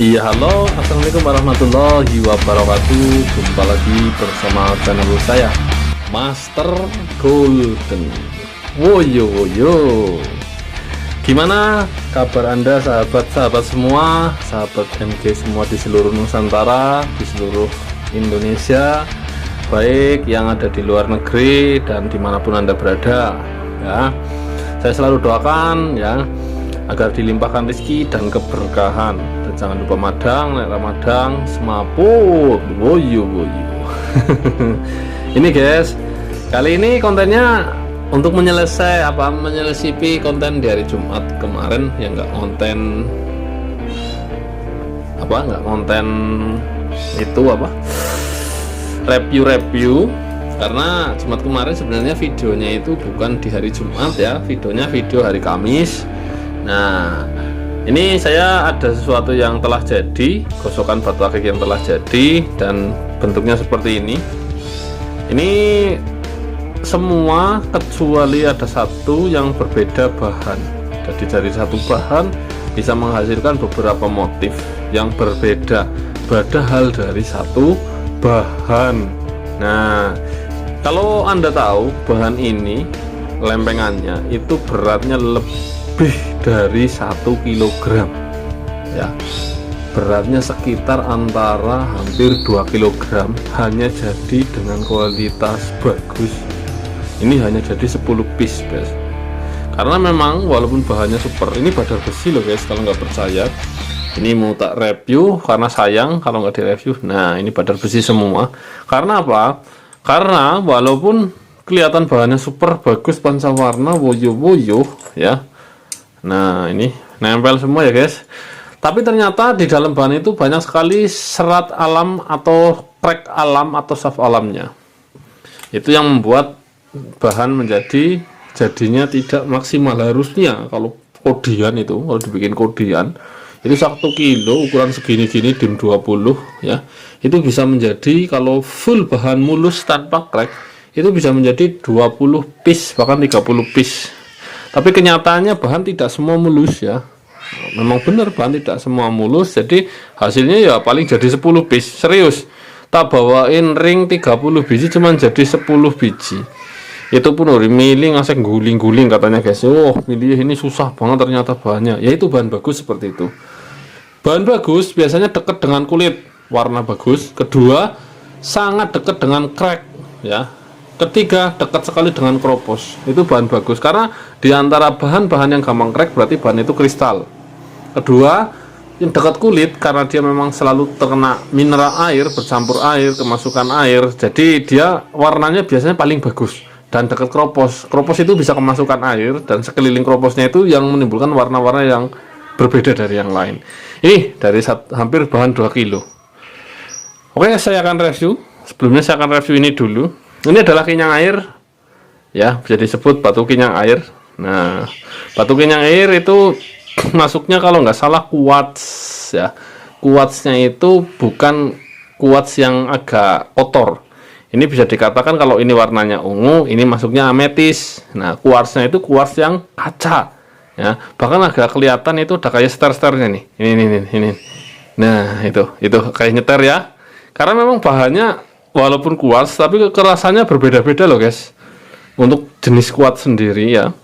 Iya, halo, assalamualaikum warahmatullahi wabarakatuh. Jumpa lagi bersama channel saya, Master Golden. Woyo woyo. Gimana kabar Anda, sahabat-sahabat semua, sahabat MG semua di seluruh Nusantara, di seluruh Indonesia, baik yang ada di luar negeri dan dimanapun Anda berada. Ya, saya selalu doakan ya agar dilimpahkan rezeki dan keberkahan, dan jangan lupa madang, Ramadan semaput, woyo woyo. Ini guys, kali ini kontennya untuk menyelesipi konten di hari Jumat kemarin yang nggak konten itu review, karena Jumat kemarin sebenarnya videonya itu bukan di hari Jumat ya, video hari Kamis. Nah, ini saya ada sesuatu yang telah jadi, gosokan batu akik yang telah jadi, dan bentuknya seperti ini. Ini semua kecuali ada satu yang berbeda bahan. Jadi dari satu bahan bisa menghasilkan beberapa motif yang berbeda, padahal dari satu bahan. Nah, kalau Anda tahu bahan ini, lempengannya itu beratnya lebih dari 1 kg ya, beratnya sekitar antara hampir 2 kg, hanya jadi dengan kualitas bagus. Ini hanya jadi 10 piece guys, karena memang walaupun bahannya super, ini badar besi loh guys. Kalau nggak percaya, ini mau tak review karena sayang kalau nggak direview. Nah, ini badar besi semua. Karena apa? Karena walaupun kelihatan bahannya super bagus, pancawarna, woyo-woyo ya. Nah, ini nempel semua ya guys. Tapi ternyata di dalam bahan itu banyak sekali serat alam atau crack alam atau saf alamnya. Itu yang membuat bahan jadinya tidak maksimal. Harusnya kalau kodian itu, kalau dibikin kodian itu 1 kilo ukuran segini-gini dim 20 ya. Itu bisa menjadi, kalau full bahan mulus tanpa crack, itu bisa menjadi 20 piece bahkan 30 piece. Tapi kenyataannya bahan tidak semua mulus ya. Memang benar bahan tidak semua mulus, jadi hasilnya ya paling jadi 10 piece. Serius, tak bawain ring 30 biji cuman jadi 10 biji. Itu pun ori milih ngasih guling-guling katanya guys. Oh, milih ini susah banget ternyata bahannya. Ya itu bahan bagus seperti itu. Bahan bagus biasanya dekat dengan kulit, warna bagus. Kedua, sangat dekat dengan crack ya. Ketiga, dekat sekali dengan kropos. Itu bahan bagus, karena diantara bahan-bahan yang gampang crack berarti bahan itu kristal. Kedua, yang dekat kulit karena dia memang selalu terkena mineral air, bercampur air, kemasukan air, jadi dia warnanya biasanya paling bagus. Dan dekat kropos, kropos itu bisa kemasukan air, dan sekeliling kroposnya itu yang menimbulkan warna-warna yang berbeda dari yang lain. Ini dari hampir bahan 2 kilo. Oke, saya akan review. Sebelumnya saya akan review ini dulu. Ini adalah kinyang air ya, bisa disebut batu kinyang air. Nah, batu kinyang air itu masuknya kalau nggak salah kuarts ya. Kuartsnya itu bukan kuarts yang agak kotor. Ini bisa dikatakan kalau ini warnanya ungu, ini masuknya ametis. Nah, kuartsnya itu kuarts yang kaca ya, bahkan agak kelihatan itu udah kayak star-starnya nih. Ini. Nah, itu kayak nyeter ya, karena memang bahannya walaupun kuarts tapi kekerasannya berbeda-beda loh guys, untuk jenis kuarts sendiri ya.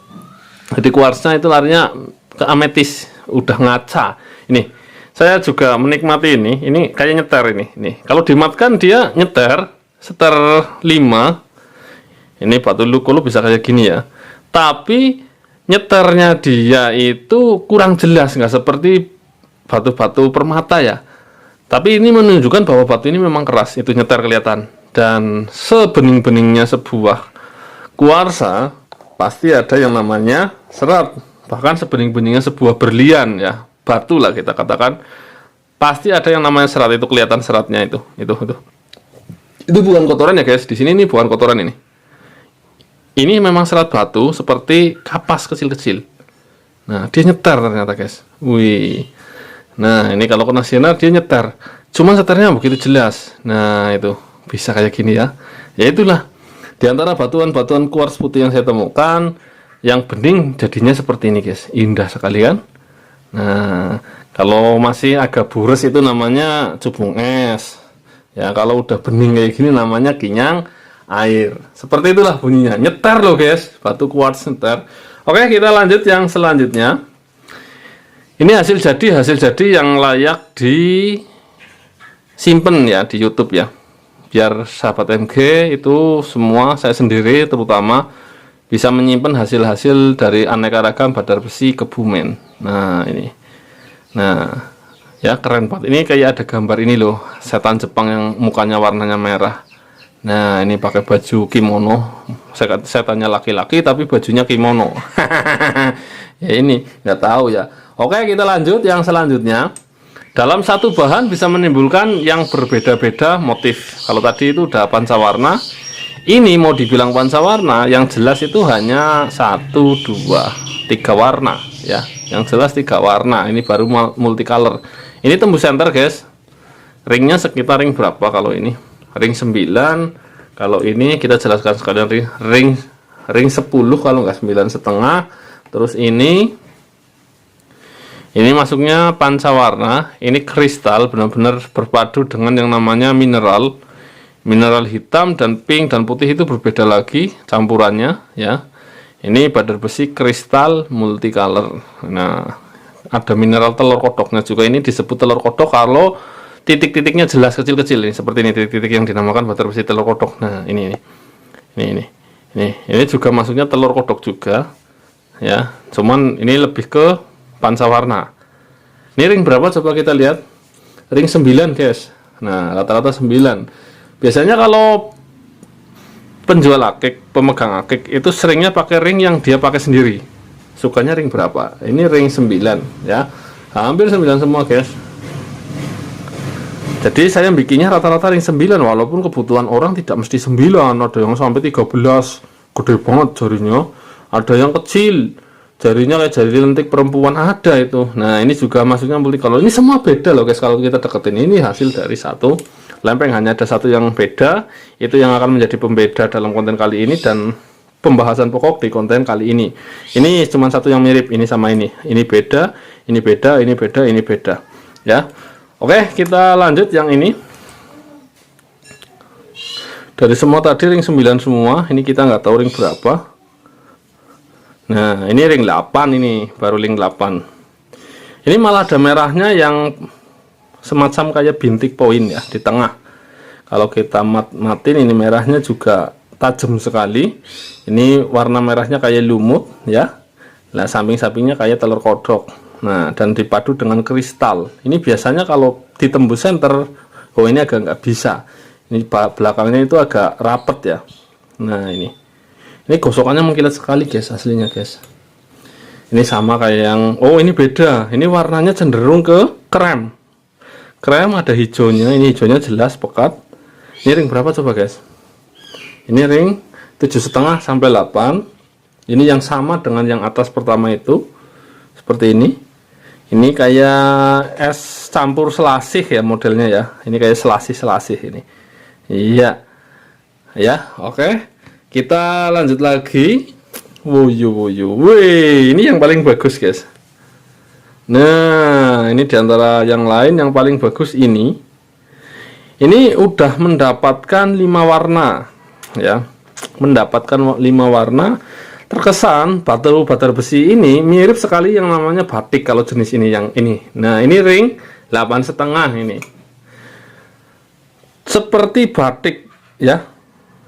Jadi kuartsnya itu larinya ke ametis, udah ngaca. Ini saya juga menikmati ini kayak nyeter ini. Kalau dimatkan dia nyeter seter 5. Ini batu lukulu bisa kayak gini ya, tapi nyeternya dia itu kurang jelas, nggak seperti batu-batu permata ya. Tapi ini menunjukkan bahwa batu ini memang keras, itu nyeter kelihatan. Dan sebening-beningnya sebuah kuarsa pasti ada yang namanya serat. Bahkan sebening-beningnya sebuah berlian ya, batu lah kita katakan, pasti ada yang namanya serat. Itu kelihatan seratnya itu. Itu bukan kotoran ya guys. Di sini ini bukan kotoran ini. Ini memang serat batu seperti kapas kecil-kecil. Nah, dia nyeter ternyata guys. Wih. Nah, ini kalau kena sinar dia nyeter. Cuman seternya begitu jelas. Nah, itu bisa kayak gini ya. Ya itulah. Di antara batuan-batuan kuarts putih yang saya temukan, yang bening jadinya seperti ini guys. Indah sekali kan? Nah, Kalau masih agak buras itu namanya cubung es. Ya, kalau udah bening kayak gini namanya ginyang air. Seperti itulah bunyinya. Nyetar loh guys, batu quartz nyetar. Oke, kita lanjut yang selanjutnya. Ini hasil jadi yang layak disimpan ya di YouTube ya. Biar sahabat MG itu semua saya sendiri terutama bisa menyimpan hasil-hasil dari aneka ragam badar besi Kebumen. Nah, ini. Nah, ya keren banget. Ini kayak ada gambar ini loh, setan Jepang yang mukanya warnanya merah. Nah, ini pakai baju kimono. Setannya laki-laki tapi bajunya kimono. Ya ini nggak tahu ya. Oke, kita lanjut yang selanjutnya. Dalam satu bahan bisa menimbulkan yang berbeda-beda motif. Kalau tadi itu udah pancawarna, ini mau dibilang pancawarna, yang jelas itu hanya 1, 2, 3 warna ya. Yang jelas 3 warna. Ini baru multicolor. Ini tembus center guys. Ringnya sekitar ring berapa kalau ini? Ring 9. Kalau ini kita jelaskan sekalian ring 10 kalau nggak 9,5. Terus ini masuknya pancawarna. Ini kristal benar-benar berpadu dengan yang namanya mineral. Mineral hitam dan pink dan putih itu berbeda lagi campurannya ya. Ini badar besi kristal multicolor. Nah, ada mineral telur kodoknya juga. Ini disebut telur kodok kalau titik-titiknya jelas kecil-kecil. Ini seperti ini titik-titik yang dinamakan badar besi telur kodok. Nah, ini juga masuknya telur kodok juga. Ya, cuman ini lebih ke pancawarna. Ini ring berapa coba kita lihat? Ring 9, guys. Nah, rata-rata 9. Biasanya kalau penjual akik, pemegang akik itu seringnya pakai ring yang dia pakai sendiri. Sukanya ring berapa? Ini ring 9 ya. Hampir 9 semua guys. Jadi saya bikinnya rata-rata ring 9 walaupun kebutuhan orang tidak mesti 9. Ada yang sampai 13, gede banget jarinya. Ada yang kecil, jarinya kayak jari lentik perempuan ada itu. Nah, ini juga masuknya multicolor. Ini semua beda loh guys kalau kita deketin. Ini hasil dari satu lempeng, hanya ada satu yang beda, itu yang akan menjadi pembeda dalam konten kali ini dan pembahasan pokok di konten kali ini. Ini cuma satu yang mirip, ini sama ini beda, ini beda, ini beda, ini beda ya. Oke, kita lanjut yang ini. Dari semua tadi ring 9 semua, ini kita nggak tahu ring berapa. Nah, ini ring 8, ini baru ring 8. Ini malah ada merahnya yang semacam kayak bintik poin ya di tengah. Kalau kita matin ini merahnya juga tajam sekali. Ini warna merahnya kayak lumut ya. Nah, samping-sampingnya kayak telur kodok. Nah, dan dipadu dengan kristal. Ini biasanya kalau ditembus center, oh ini agak nggak bisa. Ini belakangnya itu agak rapet ya. Nah, ini gosokannya mengkilat sekali guys, aslinya guys. Ini sama kayak yang, oh ini beda. Ini warnanya cenderung ke krem. Krem ada hijaunya, ini hijaunya jelas pekat. Ini ring berapa coba guys? Ini ring 7,5 sampai 8. Ini yang sama dengan yang atas pertama itu. Seperti ini. Ini kayak es campur selasih ya modelnya ya. Ini kayak selasih-selasih ini. Iya. Ya, oke. Kita lanjut lagi. Wuyu. Wih, ini yang paling bagus guys. Nah, ini diantara yang lain yang paling bagus ini. Ini udah mendapatkan 5 warna ya. Mendapatkan 5 warna. Terkesan batu badar besi ini mirip sekali yang namanya batik kalau jenis ini yang ini. Nah, ini ring 8,5 ini. Seperti batik ya.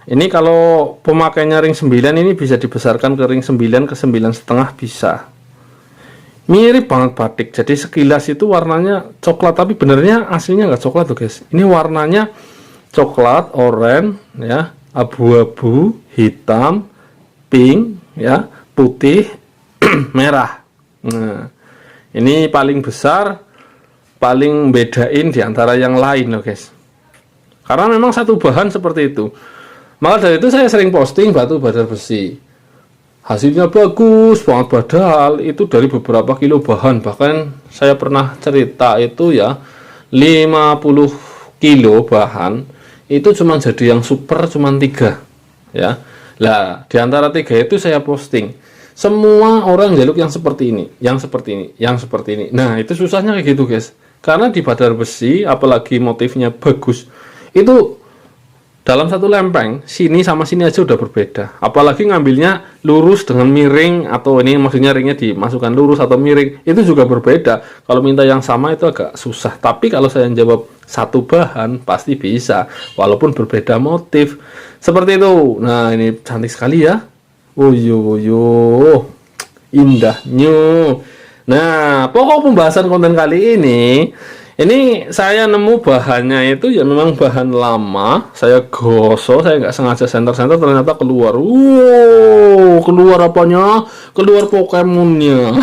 Ini kalau pemakainya ring 9 ini bisa dibesarkan ke ring 9 ke 9,5 bisa. Mirip banget batik. Jadi sekilas itu warnanya coklat, tapi benernya aslinya nggak coklat tuh guys. Ini warnanya coklat, oranye ya, abu-abu, hitam, pink ya, putih, merah. Nah, ini paling besar, paling bedain diantara yang lain loh guys. Karena memang satu bahan seperti itu. Maka dari itu saya sering posting batu badar besi. Hasilnya bagus banget padahal itu dari beberapa kilo bahan. Bahkan saya pernah cerita itu ya 50 kilo bahan itu cuma jadi yang super cuma 3 ya. Lah diantara 3 itu saya posting. Semua orang jaluk yang seperti ini, yang seperti ini, yang seperti ini. Nah, itu susahnya kayak gitu, guys. Karena di badar besi, apalagi motifnya bagus, itu dalam satu lempeng, sini sama sini aja udah berbeda. Apalagi ngambilnya lurus dengan miring, atau ini maksudnya ringnya dimasukkan lurus atau miring, itu juga berbeda. Kalau minta yang sama itu agak susah. Tapi kalau saya jawab satu bahan, pasti bisa, walaupun berbeda motif. Seperti itu. Nah, ini cantik sekali ya. Woyo, indahnya. Nah, pokok pembahasan konten kali ini saya nemu bahannya itu ya memang bahan lama. Saya gosok, saya nggak sengaja senter-senter, ternyata keluar. Wow, keluar apanya? Keluar Pokemonnya.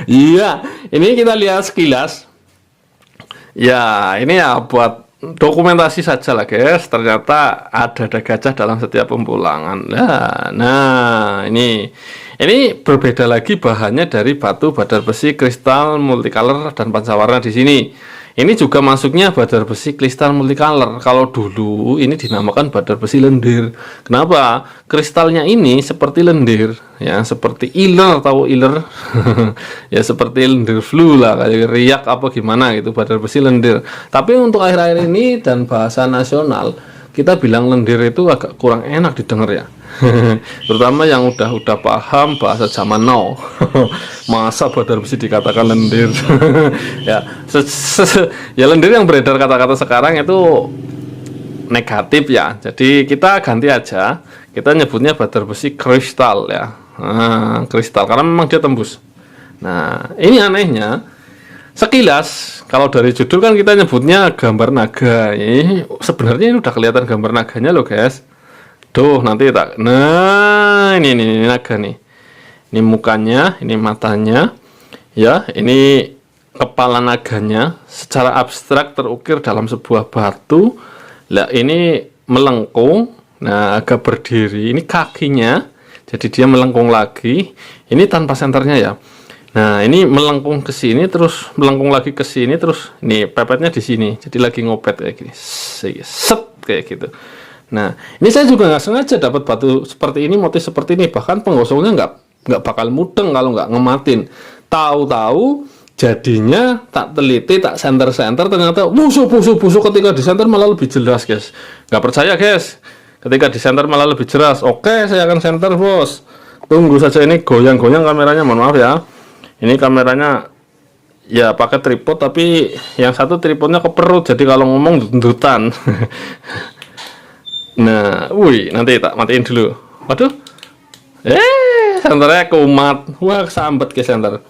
Iya, ini kita lihat sekilas. Ya, ini ya buat dokumentasi saja lah, guys. Ternyata ada gajah dalam setiap pemulangan. Nah, ini berbeda lagi bahannya dari batu badar besi kristal multicolor dan pancawarna di sini. Ini juga masuknya badar besi kristal multicolor. Kalau dulu ini dinamakan badar besi lendir. Kenapa? Kristalnya ini seperti lendir, ya, seperti iler, tahu iler? Ya seperti lendir flu lah, kayak riak apa gimana gitu, badar besi lendir. Tapi untuk akhir-akhir ini dan bahasa nasional, kita bilang lendir itu agak kurang enak didengar ya. Terutama yang udah paham bahasa zaman now. Masa badar besi dikatakan lendir? Ya, ya lendir yang beredar kata-kata sekarang itu negatif ya. Jadi kita ganti aja. Kita nyebutnya badar besi kristal ya. Nah, kristal karena memang dia tembus. Nah, ini anehnya. Sekilas kalau dari judul kan kita nyebutnya gambar naga. Ini sebenarnya ini udah kelihatan gambar naganya loh, guys. Tuh, nanti tak. Nah, ini naga nih. Ini mukanya, ini matanya. Ya, ini kepala naganya secara abstrak terukir dalam sebuah batu. Lah, ini melengkung. Nah, agak berdiri. Ini kakinya. Jadi dia melengkung lagi. Ini tanpa senternya ya. Nah, ini melengkung ke sini, terus melengkung lagi ke sini, terus ini pepetnya di sini. Jadi lagi ngopet kayak gini. Set kayak gitu. Nah, ini saya juga nggak sengaja dapat batu seperti ini, motif seperti ini. Bahkan penggosoknya nggak bakal mudeng kalau nggak ngematin. Tahu-tahu jadinya tak teliti, tak senter-senter, ternyata busuk ketika di senter malah lebih jelas, guys. Nggak percaya, guys? Ketika di senter malah lebih jelas. Oke, saya akan senter, bos. Tunggu saja, ini goyang-goyang kameranya, mohon maaf ya. Ini kameranya ya pakai tripod, tapi yang satu tripodnya ke perut, jadi kalau ngomong dundutan. Nah, nanti tak matiin dulu. Waduh, senternya kumat. Wah, kesambet ke senter.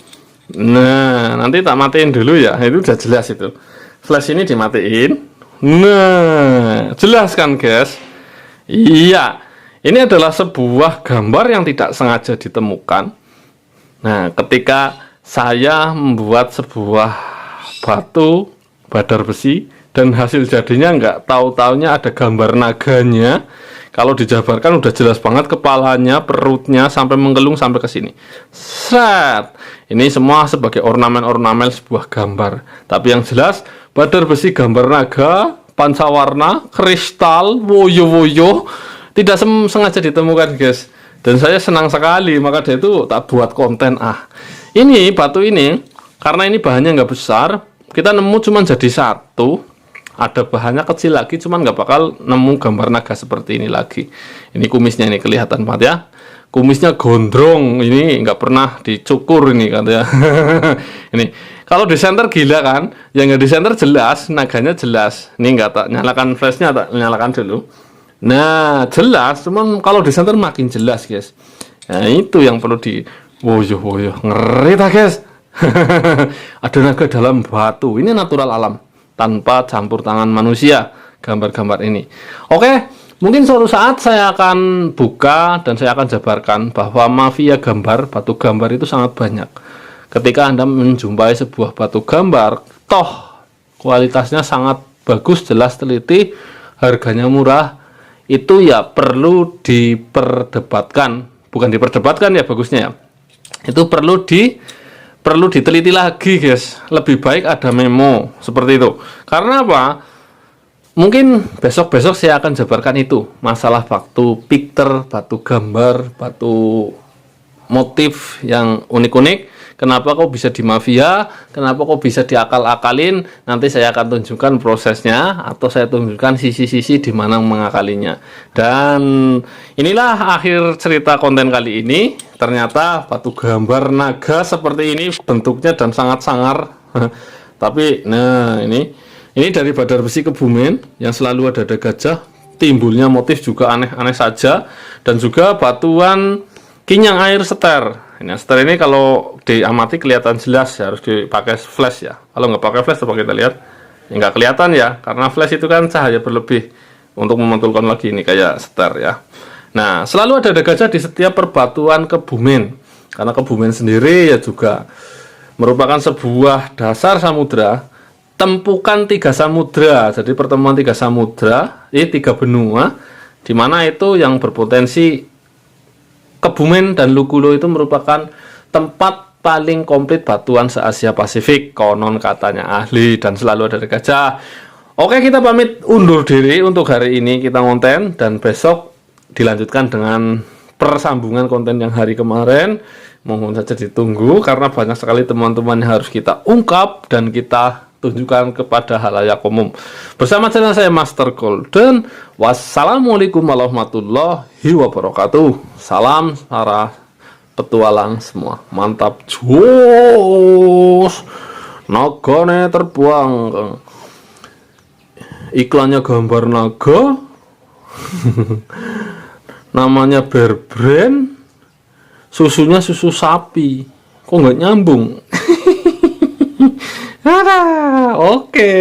Nah, nanti tak matiin dulu ya. Itu udah jelas itu. Flash ini dimatiin. Nah, jelas kan, guys? Iya, ini adalah sebuah gambar yang tidak sengaja ditemukan. Nah, ketika saya membuat sebuah batu badar besi dan hasil jadinya nggak tahu-taunya ada gambar naganya. Kalau dijabarkan udah jelas banget kepalanya, perutnya sampai menggelung sampai ke sini. Set. Ini semua sebagai ornamen-ornamen sebuah gambar. Tapi yang jelas badar besi gambar naga, pancawarna, kristal, woyo tidak sengaja ditemukan, guys. Dan saya senang sekali, maka dia itu tak buat konten. Ini batu ini karena ini bahannya nggak besar, kita nemu cuma jadi satu. Ada bahannya kecil lagi, cuman nggak bakal nemu gambar naga seperti ini lagi. Ini kumisnya, ini kelihatan banget ya. Kumisnya gondrong, ini nggak pernah dicukur ini katanya. Ini kalau di center gila kan, yang nggak di center jelas, naganya jelas. Ini nggak tak nyalakan flashnya, tak nyalakan dulu. Nah, jelas, cuman kalau di center makin jelas, guys. Nah, itu yang perlu di woyo, ngeri tak, guys. Ada naga dalam batu, ini natural alam tanpa campur tangan manusia, gambar-gambar ini. Oke, mungkin suatu saat saya akan buka dan saya akan jabarkan bahwa mafia gambar, batu gambar itu sangat banyak. Ketika Anda menjumpai sebuah batu gambar, toh kualitasnya sangat bagus, jelas, teliti, harganya murah, itu ya perlu diperdebatkan. Bukan diperdebatkan ya bagusnya ya. Itu perlu diteliti lagi, guys. Lebih baik ada memo seperti itu. Karena apa? Mungkin besok-besok saya akan jabarkan itu masalah batu picture, batu gambar, batu motif yang unik-unik. Kenapa kok bisa di mafia? Kenapa kok bisa diakal-akalin? Nanti saya akan tunjukkan prosesnya atau saya tunjukkan sisi-sisi di mana mengakalinya. Dan inilah akhir cerita konten kali ini. Ternyata batu gambar naga seperti ini bentuknya dan sangat sangar. Tapi nah ini dari Badar Besi Kebumen yang selalu ada gajah. Timbulnya motif juga aneh-aneh saja, dan juga batuan Kinyang Air Seter. Ini seter ini kalau diamati kelihatan jelas ya, harus dipakai flash ya. Kalau nggak pakai flash, coba kita lihat, ya nggak kelihatan ya, karena flash itu kan cahaya berlebih untuk memantulkan lagi ini kayak seter ya. Nah, selalu ada gajah di setiap perbatuan Kebumen, karena Kebumen sendiri ya juga merupakan sebuah dasar samudra, tempukan tiga samudra. Jadi pertemuan tiga samudra, tiga benua, di mana itu yang berpotensi Kebumen dan Lugulo itu merupakan tempat paling komplit batuan se-Asia Pasifik, konon katanya ahli, dan selalu ada gajah. Oke, kita pamit undur diri untuk hari ini, kita konten, dan besok dilanjutkan dengan persambungan konten yang hari kemarin. Mohon saja ditunggu karena banyak sekali teman-teman yang harus kita ungkap dan kita tunjukkan kepada halayak umum. Bersama channel saya Master Golden. Wassalamualaikum warahmatullahi wabarakatuh. Salam para petualang semua. Mantap, jos. Nagane terbuang. Iklannya gambar naga. Namanya Bear Brand. Susunya susu sapi. Kok nggak nyambung? Oke.